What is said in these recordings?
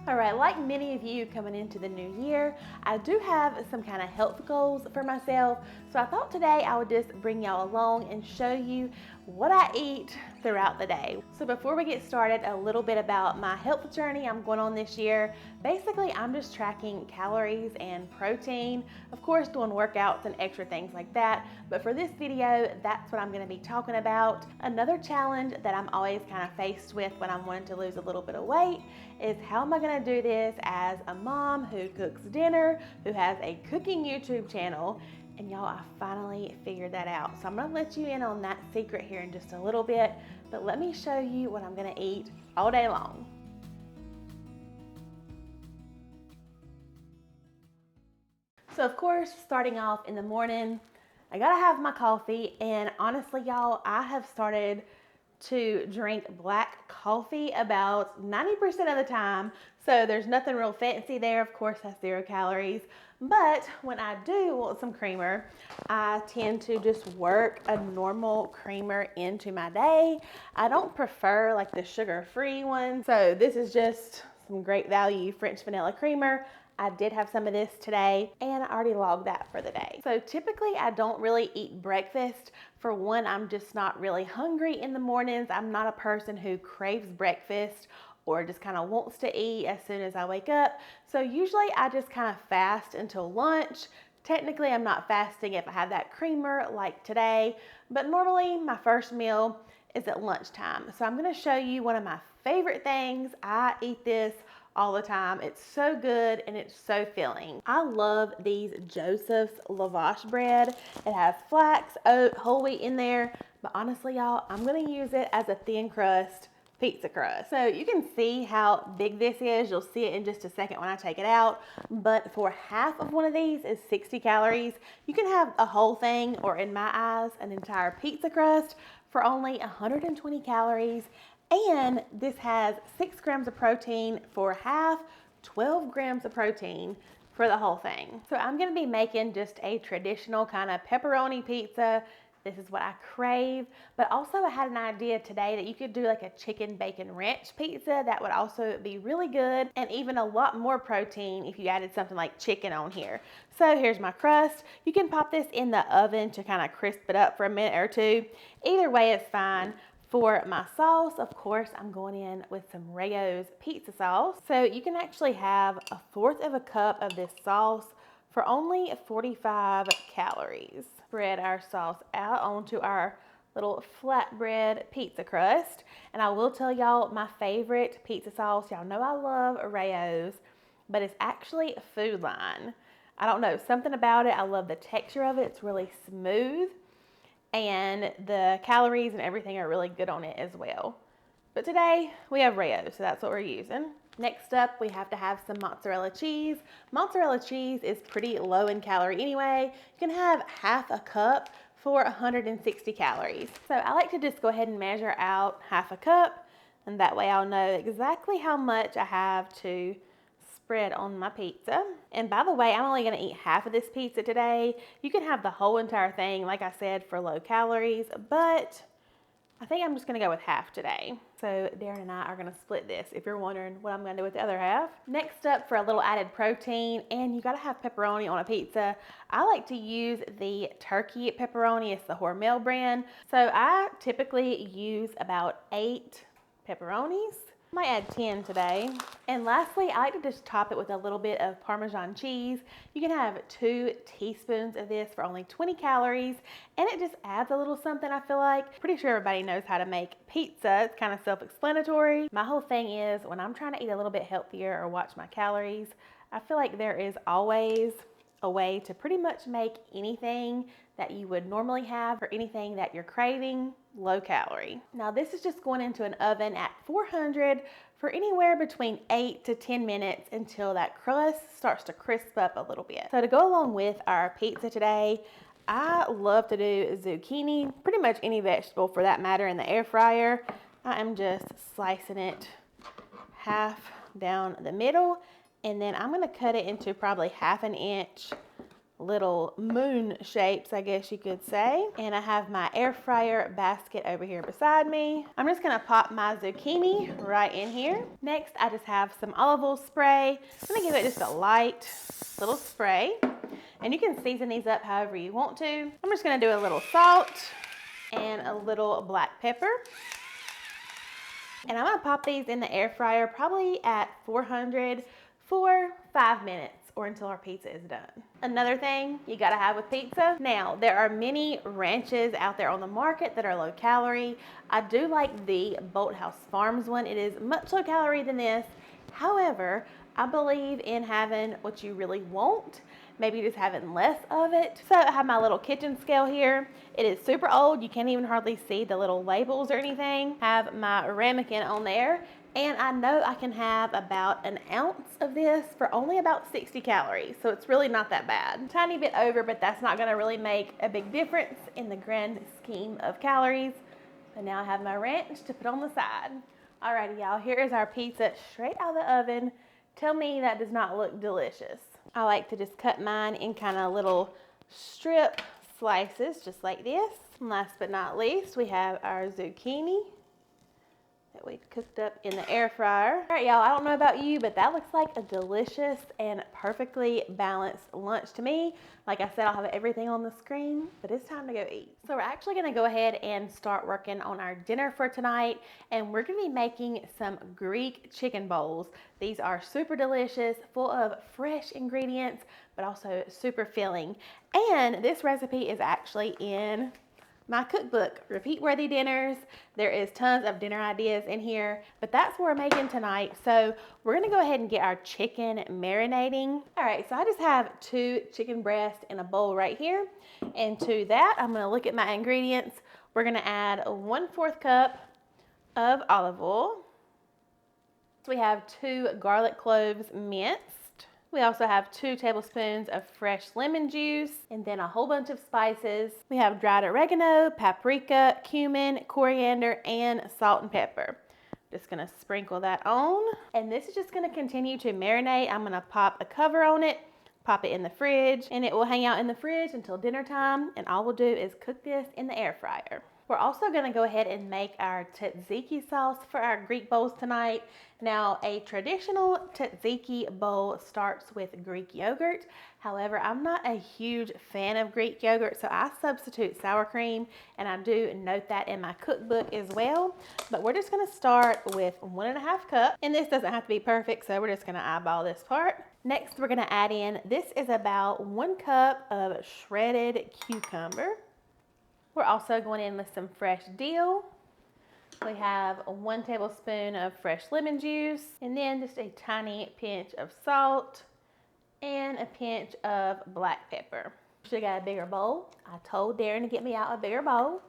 All right, like many of you coming into the new year, I do have some kind of health goals for myself. So I thought today I would just bring y'all along and show you what I eat throughout the day. So before we get started, a little bit about my health journey I'm going on this year. Basically, I'm just tracking calories and protein, of course doing workouts and extra things like that. But for this video, that's what I'm gonna be talking about. Another challenge that I'm always kind of faced with when I'm wanting to lose a little bit of weight is how am I gonna do this as a mom who cooks dinner, who has a cooking YouTube channel. And y'all, I finally figured that out. So I'm gonna let you in on that secret here in just a little bit, but let me show you what I'm gonna eat all day long. So of course, starting off in the morning, I gotta have my coffee, and honestly, y'all, I have started to drink black coffee about 90% of the time. So there's nothing real fancy there. Of course, that's 0 calories. But when I do want some creamer, I tend to just work a normal creamer into my day. I don't prefer like the sugar-free one. So this is just some great value French vanilla creamer. I did have some of this today, and I already logged that for the day. So typically I don't really eat breakfast. For one, I'm just not really hungry in the mornings. I'm not a person who craves breakfast or just kind of wants to eat as soon as I wake up. So usually I just kind of fast until lunch. Technically, I'm not fasting if I have that creamer like today, but normally my first meal is at lunchtime. So I'm gonna show you one of my favorite things. I eat this all the time. It's so good and it's so filling. I love these Joseph's lavash bread. It has flax, oat, whole wheat in there, but honestly, y'all, I'm gonna use it as a thin crust pizza crust. So you can see how big this is. You'll see it in just a second when I take it out, but for half of one of these is 60 calories. You can have a whole thing, or in my eyes, an entire pizza crust for only 120 calories. And this has 6 grams of protein for half, 12 grams of protein for the whole thing. So I'm gonna be making just a traditional kind of pepperoni pizza. This is what I crave, but also I had an idea today that you could do like a chicken bacon ranch pizza. That would also be really good, and even a lot more protein if you added something like chicken on here. So here's my crust. You can pop this in the oven to kind of crisp it up for a minute or two. Either way is fine. For my sauce, of course, I'm going in with some Rayo's pizza sauce. So you can actually have 1/4 of a cup of this sauce for only 45 calories. Spread our sauce out onto our little flatbread pizza crust. And I will tell y'all, my favorite pizza sauce, y'all know I love Rayo's, but it's actually Food Line. I don't know, something about it. I love the texture of it. It's really smooth, and the calories and everything are really good on it as well. But today we have Rayo's, so that's what we're using. Next up, we have to have some mozzarella cheese. Mozzarella cheese is pretty low in calorie anyway. You can have half a cup for 160 calories. So I like to just go ahead and measure out half a cup, and that way I'll know exactly how much I have to spread on my pizza. And by the way, I'm only gonna eat half of this pizza today. You can have the whole entire thing, like I said, for low calories, but I think I'm just gonna go with half today. So Darren and I are gonna split this, if you're wondering what I'm gonna do with the other half. Next up, for a little added protein, and you gotta have pepperoni on a pizza, I like to use the turkey pepperoni. It's the Hormel brand. So I typically use about 8 pepperonis. Might add 10 today. And lastly, I like to just top it with a little bit of Parmesan cheese. You can have 2 teaspoons of this for only 20 calories, and it just adds a little something, I feel like. Pretty sure everybody knows how to make pizza. It's kind of self-explanatory. My whole thing is when I'm trying to eat a little bit healthier or watch my calories, I feel like there is always a way to pretty much make anything that you would normally have or anything that you're craving low calorie. Now this is just going into an oven at 400 for anywhere between 8 to 10 minutes until that crust starts to crisp up a little bit. So to go along with our pizza today, I love to do zucchini, pretty much any vegetable for that matter, in the air fryer. I am just slicing it half down the middle, and then I'm gonna cut it into probably 1/2 inch little moon shapes, I guess you could say. And I have my air fryer basket over here beside me. I'm just gonna pop my zucchini right in here. Next, I just have some olive oil spray. I'm gonna give it just a light little spray. And you can season these up however you want to. I'm just gonna do a little salt and a little black pepper. And I'm gonna pop these in the air fryer probably at 400 for 5 minutes or until our pizza is done. Another thing you gotta have with pizza. Now, there are many ranches out there on the market that are low calorie. I do like the Bolthouse Farms one. It is much low calorie than this. However, I believe in having what you really want, maybe just having less of it. So I have my little kitchen scale here. It is super old. You can't even hardly see the little labels or anything. Have my ramekin on there. And I know I can have about an ounce of this for only about 60 calories. So it's really not that bad. Tiny bit over, but that's not gonna really make a big difference in the grand scheme of calories. But now I have my ranch to put on the side. Alrighty, y'all, here is our pizza straight out of the oven. Tell me that does not look delicious. I like to just cut mine in kind of little strip slices, just like this. And last but not least, we have our zucchini that we cooked up in the air fryer. All right, y'all, I don't know about you, but that looks like a delicious and perfectly balanced lunch to me. Like I said, I'll have everything on the screen, but it's time to go eat. So we're actually gonna go ahead and start working on our dinner for tonight, and we're gonna be making some Greek chicken bowls. These are super delicious, full of fresh ingredients, but also super filling. And this recipe is actually in my cookbook, Repeat Worthy Dinners. There is tons of dinner ideas in here, but that's what we're making tonight. So we're gonna go ahead and get our chicken marinating. All right, so I just have 2 chicken breasts in a bowl right here. And to that, I'm gonna look at my ingredients. We're gonna add 1/4 cup of olive oil. So we have 2 garlic cloves minced. We also have 2 tablespoons of fresh lemon juice, and then a whole bunch of spices. We have dried oregano, paprika, cumin, coriander, and salt and pepper. Just gonna sprinkle that on. And this is just gonna continue to marinate. I'm gonna pop a cover on it, pop it in the fridge, and it will hang out in the fridge until dinner time. And all we'll do is cook this in the air fryer. We're also gonna go ahead and make our tzatziki sauce for our Greek bowls tonight. Now, a traditional tzatziki bowl starts with Greek yogurt. However, I'm not a huge fan of Greek yogurt, so I substitute sour cream, and I do note that in my cookbook as well. But we're just gonna start with 1.5 cups, and this doesn't have to be perfect, so we're just gonna eyeball this part. Next, we're gonna add in, this is about 1 cup of shredded cucumber. We're also going in with some fresh dill. We have 1 tablespoon of fresh lemon juice, and then just a tiny pinch of salt and a pinch of black pepper. Should have got a bigger bowl. I told Darren to get me out a bigger bowl.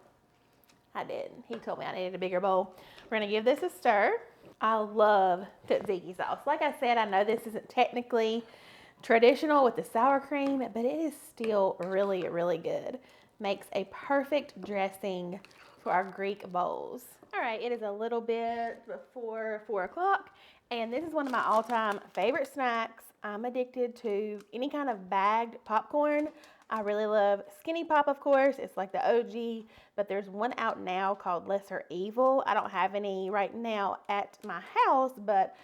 I did. He told me I needed a bigger bowl. We're gonna give this a stir. I love tzatziki sauce. Like I said, I know this isn't technically traditional with the sour cream, but it is still really, really good. Makes a perfect dressing for our Greek bowls. All right, it is a little bit before 4 o'clock, and this is one of my all-time favorite snacks. I'm addicted to any kind of bagged popcorn. I really love Skinny Pop, of course. It's like the OG, but there's one out now called Lesser Evil. I don't have any right now at my house, but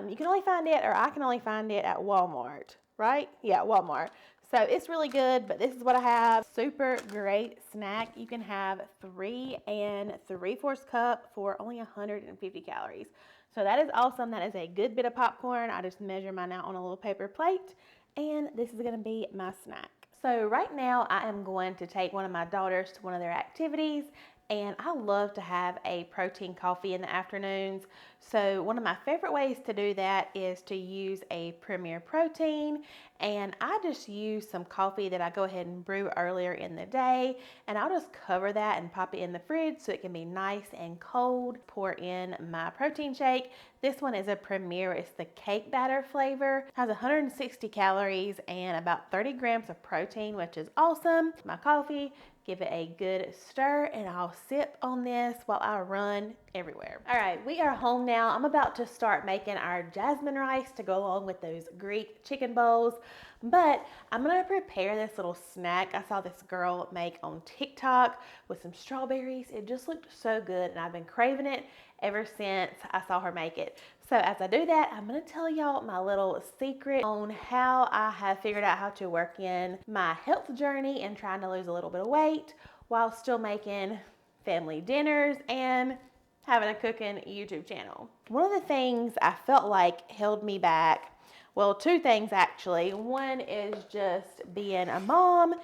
you can only find it, or I can only find it at Walmart, right? Yeah, Walmart. So it's really good, but this is what I have. Super great snack. You can have 3 3/4 cup for only 150 calories. So that is awesome. That is a good bit of popcorn. I just measure mine out on a little paper plate, and this is gonna be my snack. So right now I am going to take one of my daughters to one of their activities, and I love to have a protein coffee in the afternoons. So one of my favorite ways to do that is to use a Premier Protein, and I just use some coffee that I go ahead and brew earlier in the day, and I'll just cover that and pop it in the fridge so it can be nice and cold. Pour in my protein shake. This one is a Premier. It's the cake batter flavor. It has 160 calories and about 30 grams of protein, which is awesome. My coffee. Give it a good stir, and I'll sip on this while I run everywhere. All right, we are home now. I'm about to start making our jasmine rice to go along with those Greek chicken bowls, but I'm gonna prepare this little snack I saw this girl make on TikTok with some strawberries. It just looked so good, and I've been craving it ever since I saw her make it. So as I do that, I'm gonna tell y'all my little secret on how I have figured out how to work in my health journey and trying to lose a little bit of weight while still making family dinners and having a cooking YouTube channel. One of the things I felt like held me back, well, two things actually. One is just being a mom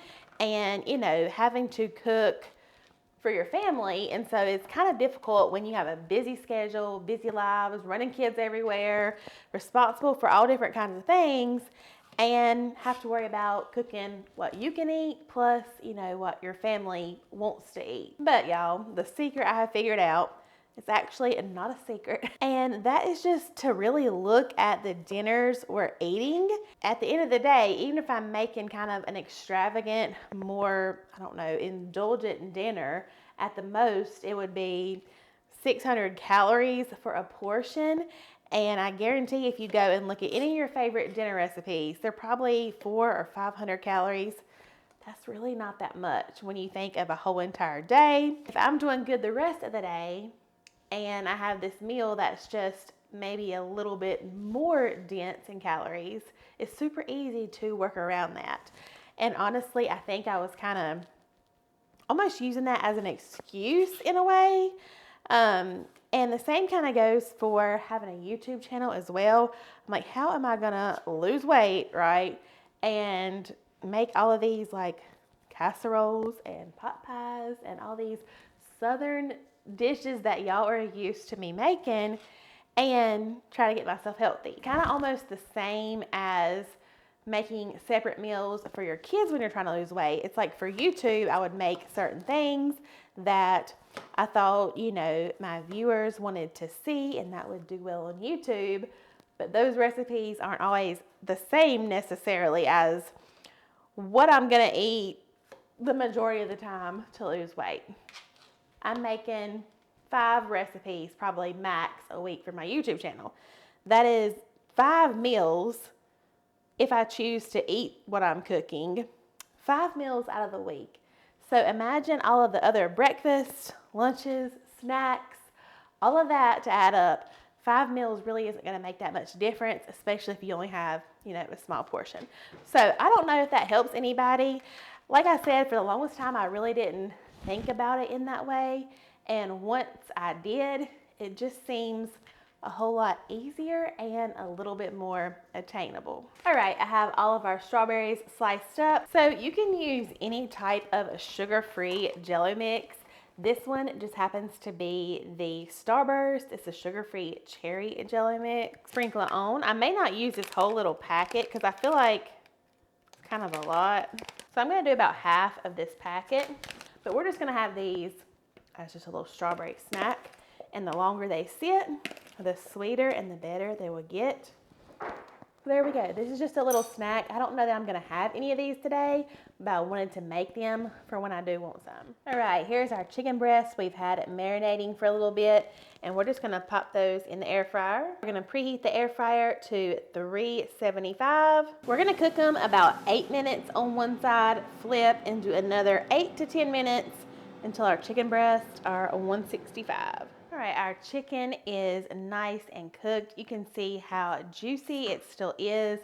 and, you know, having to cook for your family. And so it's kind of difficult when you have a busy schedule, busy lives, running kids everywhere, responsible for all different kinds of things, and have to worry about cooking what you can eat plus, you know, what your family wants to eat. But y'all, the secret I have figured out, it's actually not a secret, and that is just to really look at the dinners we're eating. At the end of the day, even if I'm making kind of an extravagant, more, I don't know, indulgent dinner, at the most it would be 600 calories for a portion. And I guarantee if you go and look at any of your favorite dinner recipes, they're probably 400 or 500 calories. That's really not that much when you think of a whole entire day. If I'm doing good the rest of the day, and I have this meal that's just maybe a little bit more dense in calories, it's super easy to work around that. And honestly, I think I was kind of almost using that as an excuse in a way. And the same kind of goes for having a YouTube channel as well. I'm like, how am I gonna lose weight, right? And make all of these like casseroles and pot pies and all these Southern dishes that y'all are used to me making and try to get myself healthy. Kind of almost the same as making separate meals for your kids when you're trying to lose weight. It's like for YouTube, I would make certain things that I thought, you know, my viewers wanted to see and that would do well on YouTube, but those recipes aren't always the same necessarily as what I'm gonna eat the majority of the time to lose weight. I'm making 5 recipes, probably max, a week for my YouTube channel. That is 5 meals if I choose to eat what I'm cooking, 5 meals out of the week. So imagine all of the other breakfasts, lunches, snacks, all of that to add up. 5 meals really isn't gonna make that much difference, especially if you only have, you know, a small portion. So I don't know if that helps anybody. Like I said, for the longest time, I really didn't think about it in that way. And once I did, it just seems a whole lot easier and a little bit more attainable. All right, I have all of our strawberries sliced up. So you can use any type of sugar-free Jello mix. This one just happens to be the Starburst. It's a sugar-free cherry Jello mix. Sprinkle it on. I may not use this whole little packet because I feel like it's kind of a lot. So I'm gonna do about half of this packet, but we're just gonna have these as just a little strawberry snack. And the longer they sit, the sweeter and the better they will get. There we go. This is just a little snack. I don't know that I'm gonna have any of these today, but I wanted to make them for when I do want some. All right, here's our chicken breasts. We've had it marinating for a little bit, and we're just gonna pop those in the air fryer. We're gonna preheat the air fryer to 375. We're gonna cook them about 8 minutes on one side, flip, and do another 8 to 10 minutes until our chicken breasts are 165. All right, our chicken is nice and cooked. You can see how juicy it still is.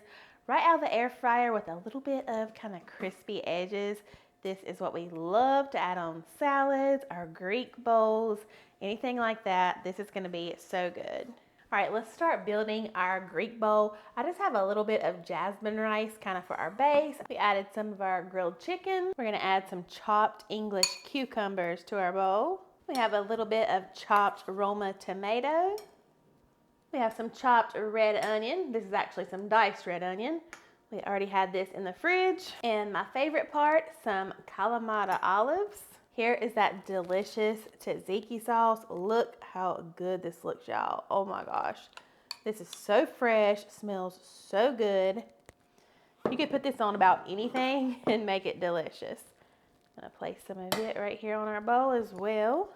Right out of the air fryer with a little bit of kind of crispy edges. This is what we love to add on salads, our Greek bowls, anything like that. This is gonna be so good. All right, let's start building our Greek bowl. I just have a little bit of jasmine rice kind of for our base. We added some of our grilled chicken. We're gonna add some chopped English cucumbers to our bowl. We have a little bit of chopped Roma tomato. We have some chopped red onion. This is actually some diced red onion. We already had this in the fridge. And my favorite part, some Kalamata olives. Here is that delicious tzatziki sauce. Look how good this looks, y'all. Oh my gosh. This is so fresh, smells so good. You could put this on about anything and make it delicious. I'm gonna place some of it right here on our bowl as well.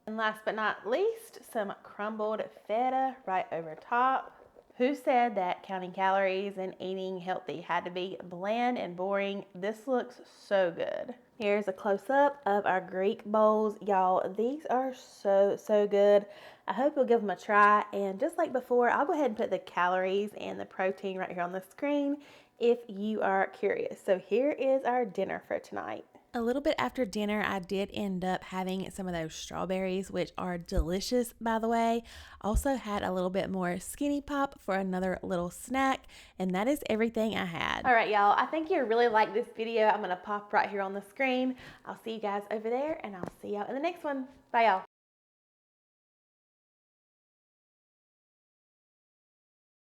And last but not least, some crumbled feta right over top. Who said that counting calories and eating healthy had to be bland and boring? This looks so good. Here's a close-up of our Greek bowls. Y'all, these are so good. I hope you'll give them a try. And just like before, I'll go ahead and put the calories and the protein right here on the screen if you are curious. So here is our dinner for tonight. A little bit after dinner, I did end up having some of those strawberries, which are delicious, by the way. Also had a little bit more Skinny Pop for another little snack, and that is everything I had. All right, y'all, I think you really like this video. I'm gonna pop right here on the screen. I'll see you guys over there, and I'll see y'all in the next one. Bye, y'all.